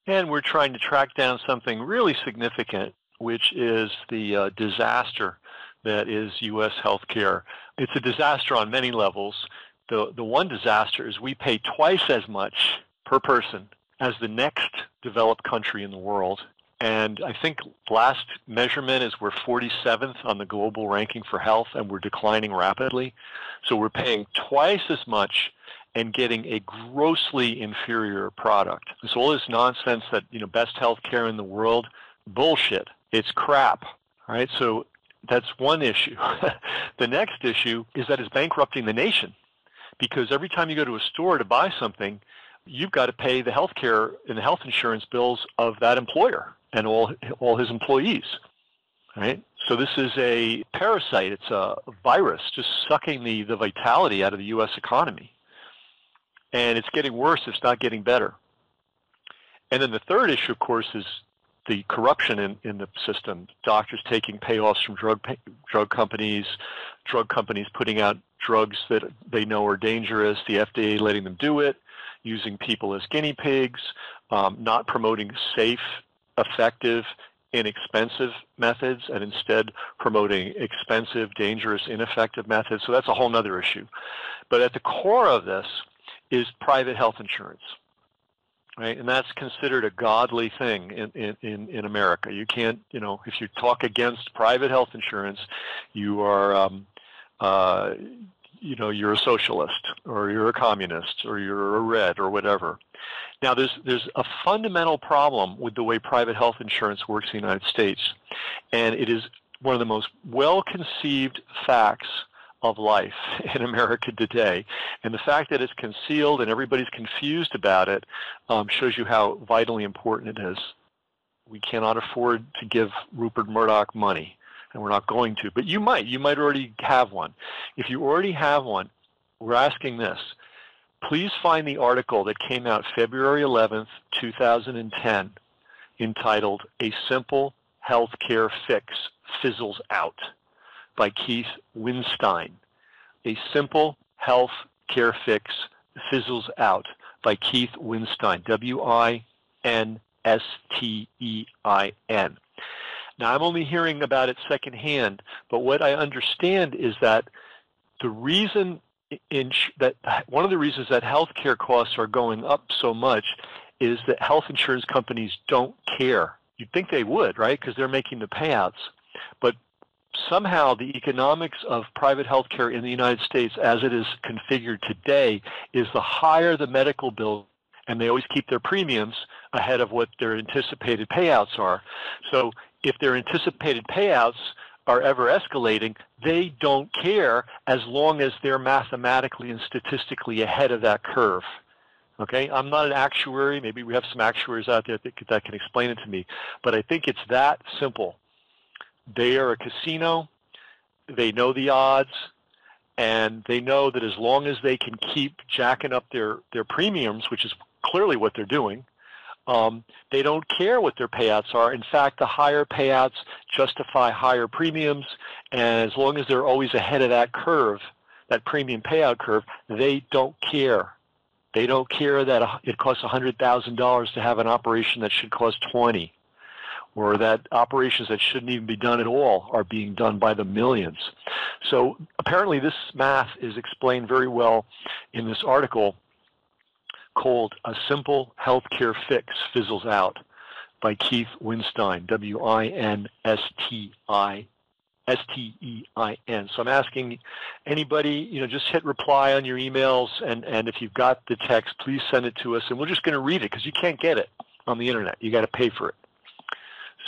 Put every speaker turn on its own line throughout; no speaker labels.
And we're trying to track down something really significant, which is the disaster that is U.S. healthcare. It's a disaster on many levels. The one disaster is we pay twice as much per person as the next developed country in the world. And I think last measurement is we're 47th on the global ranking for health, and we're declining rapidly. So we're paying twice as much and getting a grossly inferior product. So all this nonsense that, best health care in the world, bullshit. It's crap, right? So that's one issue. The next issue is that it's bankrupting the nation, because every time you go to a store to buy something, you've got to pay the health care and the health insurance bills of that employer and all his employees, right? So this is a parasite. It's a virus just sucking the vitality out of the U.S. economy. And it's getting worse. It's not getting better. And then the third issue, of course, is the corruption in the system. Doctors taking payoffs from drug companies putting out drugs that they know are dangerous, the FDA letting them do it, using people as guinea pigs, not promoting safe, effective, inexpensive methods, and instead promoting expensive, dangerous, ineffective methods. So that's a whole other issue. But at the core of this is private health insurance, right? And that's considered a godly thing in America. You can't, if you talk against private health insurance, you are, you're a socialist, or you're a communist, or you're a red, or whatever. Now, there's a fundamental problem with the way private health insurance works in the United States, and it is one of the most well-conceived facts of life in America today. And the fact that it's concealed and everybody's confused about it shows you how vitally important it is. We cannot afford to give Rupert Murdoch money, and we're not going to. But you might already have one. If you already have one, we're asking this. Please find the article that came out February 11th, 2010, entitled "A Simple Healthcare Fix Fizzles Out" by Keith Winstein. A Simple Health Care Fix Fizzles Out by Keith Winstein, Winstein. Now, I'm only hearing about it secondhand, but what I understand is that one of the reasons that healthcare costs are going up so much is that health insurance companies don't care. You'd think they would, right? Because they're making the payouts. But somehow the economics of private health care in the United States as it is configured today is the higher the medical bill, and they always keep their premiums ahead of what their anticipated payouts are. So if their anticipated payouts are ever escalating, they don't care as long as they're mathematically and statistically ahead of that curve. Okay, I'm not an actuary. Maybe we have some actuaries out there that can explain it to me, but I think it's that simple. They are a casino. They know the odds, and they know that as long as they can keep jacking up their premiums, which is clearly what they're doing, they don't care what their payouts are. In fact, the higher payouts justify higher premiums, and as long as they're always ahead of that curve, that premium payout curve, they don't care. They don't care that it costs $100,000 to have an operation that should cost $20,000, or that operations that shouldn't even be done at all are being done by the millions. So apparently this math is explained very well in this article called "A Simple Healthcare Fix Fizzles Out" by Keith Winstein, Winstein. So I'm asking anybody, just hit reply on your emails, and if you've got the text, please send it to us, and we're just going to read it because you can't get it on the internet. You got to pay for it.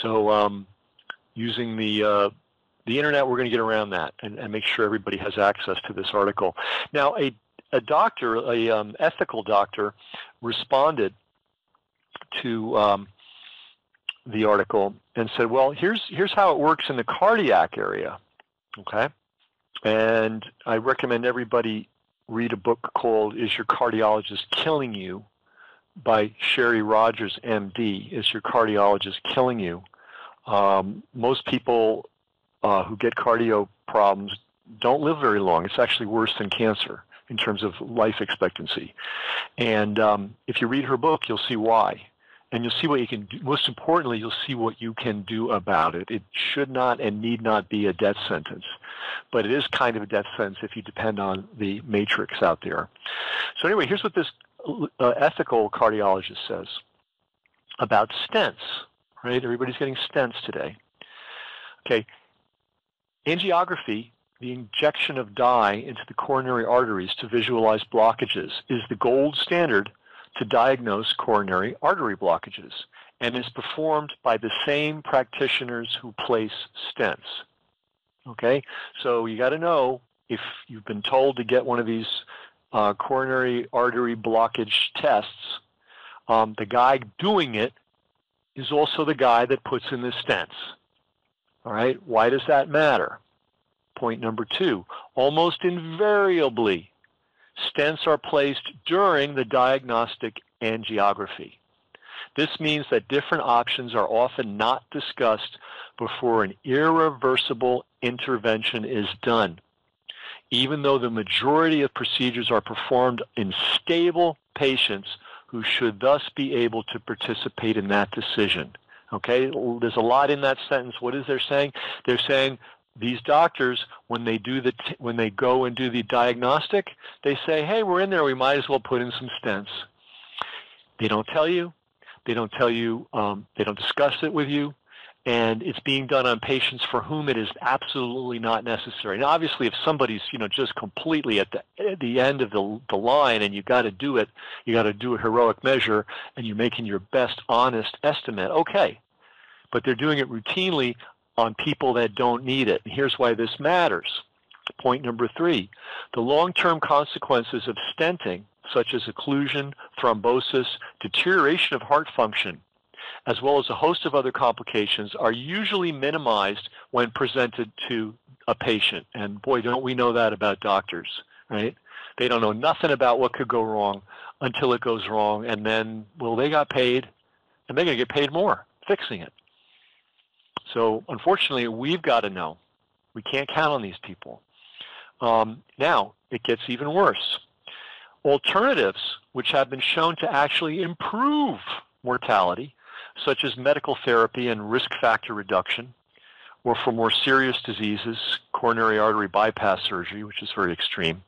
So using the internet, we're going to get around that and make sure everybody has access to this article. Now, a doctor, ethical doctor, responded to the article and said, well, here's how it works in the cardiac area, okay? And I recommend everybody read a book called "Is Your Cardiologist Killing You?" by Sherry Rogers, MD. Is your cardiologist killing you? Most people who get cardio problems don't live very long. It's actually worse than cancer in terms of life expectancy. And if you read her book, you'll see why. and you'll see what you can do. Most importantly, you'll see what you can do about it. It should not and need not be a death sentence, but it is kind of a death sentence if you depend on the matrix out there. So anyway, here's what this ethical cardiologist says about stents, right? Everybody's getting stents today. Okay, angiography, the injection of dye into the coronary arteries to visualize blockages, is the gold standard to diagnose coronary artery blockages and is performed by the same practitioners who place stents. Okay, so you got to know, if you've been told to get one of these coronary artery blockage tests, the guy doing it is also the guy that puts in the stents. All right, why does that matter? Point number 2, almost invariably, stents are placed during the diagnostic angiography. This means that different options are often not discussed before an irreversible intervention is done, even though the majority of procedures are performed in stable patients who should thus be able to participate in that decision. Okay, there's a lot in that sentence. What is they saying? They're saying these doctors, when they go and do the diagnostic, they say, hey, we're in there, we might as well put in some stents. They don't tell you, they don't discuss it with you, and it's being done on patients for whom it is absolutely not necessary. Now, obviously, if somebody's just completely at the end of the line, and you got to do it, you got to do a heroic measure, and you're making your best honest estimate. Okay, but they're doing it routinely on people that don't need it. And here's why this matters. Point number 3, the long-term consequences of stenting, such as occlusion, thrombosis, deterioration of heart function, as well as a host of other complications, are usually minimized when presented to a patient. And boy, don't we know that about doctors, right? They don't know nothing about what could go wrong until it goes wrong, and then, well, they got paid, and they're going to get paid more fixing it. So unfortunately, we've got to know. We can't count on these people. Now, it gets even worse. Alternatives which have been shown to actually improve mortality, such as medical therapy and risk factor reduction, or for more serious diseases, coronary artery bypass surgery, which is very extreme,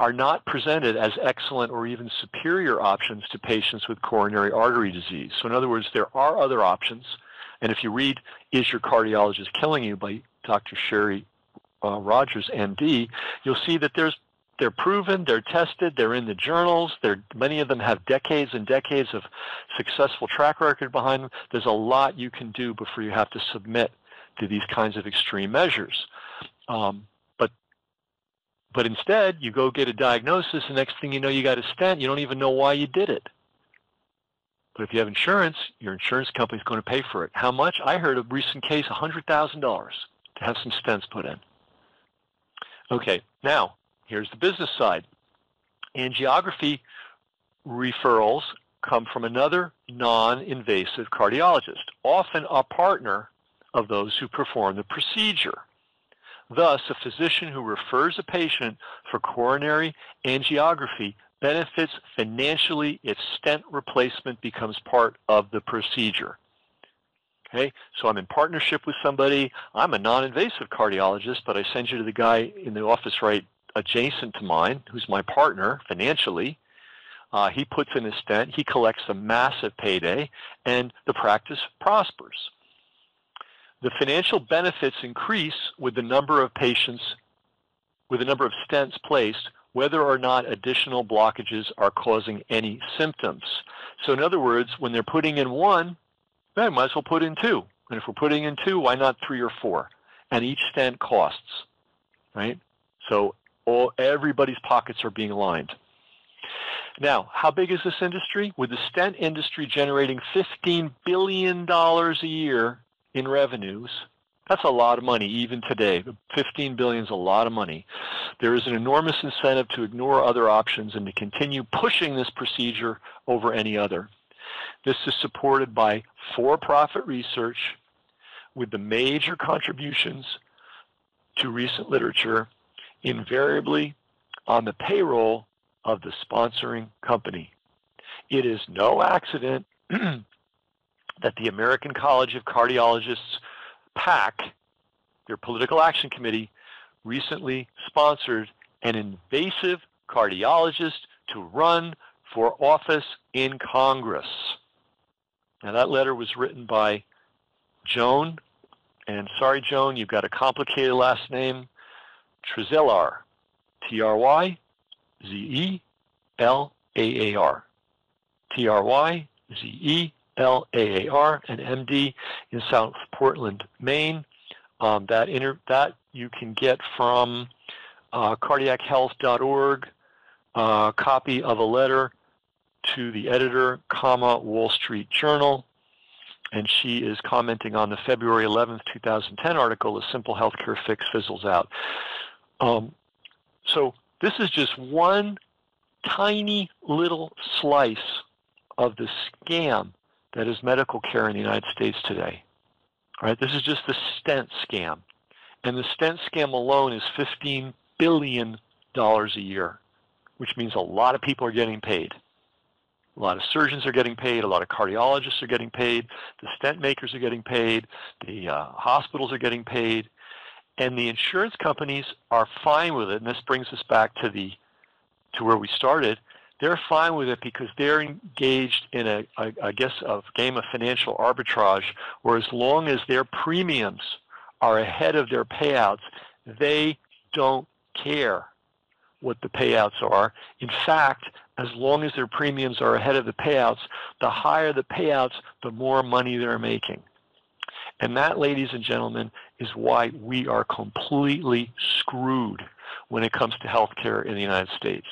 are not presented as excellent or even superior options to patients with coronary artery disease. So in other words, there are other options. And if you read Is Your Cardiologist Killing You by Dr. Sherry Rogers, MD, you'll see that they're proven, they're tested, they're in the journals, many of them have decades and decades of successful track record behind them. There's a lot you can do before you have to submit to these kinds of extreme measures. But instead, you go get a diagnosis, and next thing you know, you got a stent. You don't even know why you did it. But if you have insurance, your insurance company's going to pay for it. How much? I heard a recent case, $100,000 to have some stents put in. Okay, now, here's the business side. Angiography referrals come from another non-invasive cardiologist, often a partner of those who perform the procedure. Thus, a physician who refers a patient for coronary angiography benefits financially if stent replacement becomes part of the procedure. Okay, so I'm in partnership with somebody. I'm a non-invasive cardiologist, but I send you to the guy in the office right adjacent to mine, who's my partner financially. He puts in his stent, he collects a massive payday, and the practice prospers. The financial benefits increase with the number of patients, with the number of stents placed, whether or not additional blockages are causing any symptoms. So in other words, when they're putting in one, they might as well put in two. And if we're putting in two, why not 3 or 4? And each stent costs, right? So everybody's pockets are being lined. Now, how big is this industry? With the stent industry generating $15 billion a year in revenues, that's a lot of money even today. $15 billion is a lot of money. There is an enormous incentive to ignore other options and to continue pushing this procedure over any other. This is supported by for-profit research with the major contributions to recent literature invariably on the payroll of the sponsoring company. It is no accident that the American College of Cardiologists, PAC, their political action committee, recently sponsored an invasive cardiologist to run for office in Congress. Now, that letter was written by Joan, and sorry, Joan, you've got a complicated last name, Tryzelar, Tryzellaar, Tryzellaar, an MD in South Portland, Maine. That you can get from cardiachealth.org, a copy of a letter to the editor, Wall Street Journal, and she is commenting on the February 11th, 2010 article, "A Simple Healthcare Fix Fizzles Out." So this is just one tiny little slice of the scam that is medical care in the United States today. All right, this is just the stent scam. And the stent scam alone is $15 billion a year, which means a lot of people are getting paid. A lot of surgeons are getting paid. A lot of cardiologists are getting paid. The stent makers are getting paid. The hospitals are getting paid. And the insurance companies are fine with it. And this brings us back to where we started. They're fine with it because they're engaged in a game of financial arbitrage, where as long as their premiums are ahead of their payouts, they don't care what the payouts are. In fact, as long as their premiums are ahead of the payouts, the higher the payouts, the more money they're making. And that, ladies and gentlemen, is why we are completely screwed when it comes to healthcare in the United States.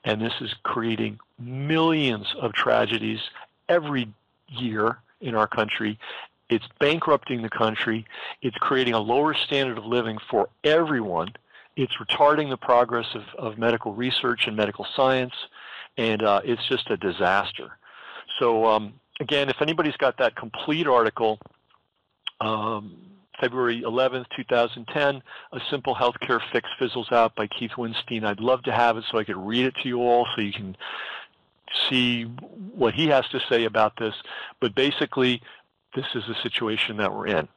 And this is creating millions of tragedies every year in our country. It's bankrupting the country. It's creating a lower standard of living for everyone. It's retarding the progress of medical research and medical science, and it's just a disaster. So again, if anybody's got that complete article, February 11th, 2010, A Simple Healthcare Fix Fizzles Out by Keith Winstein. I'd love to have it so I could read it to you all so you can see what he has to say about this. But basically, this is the situation that we're in.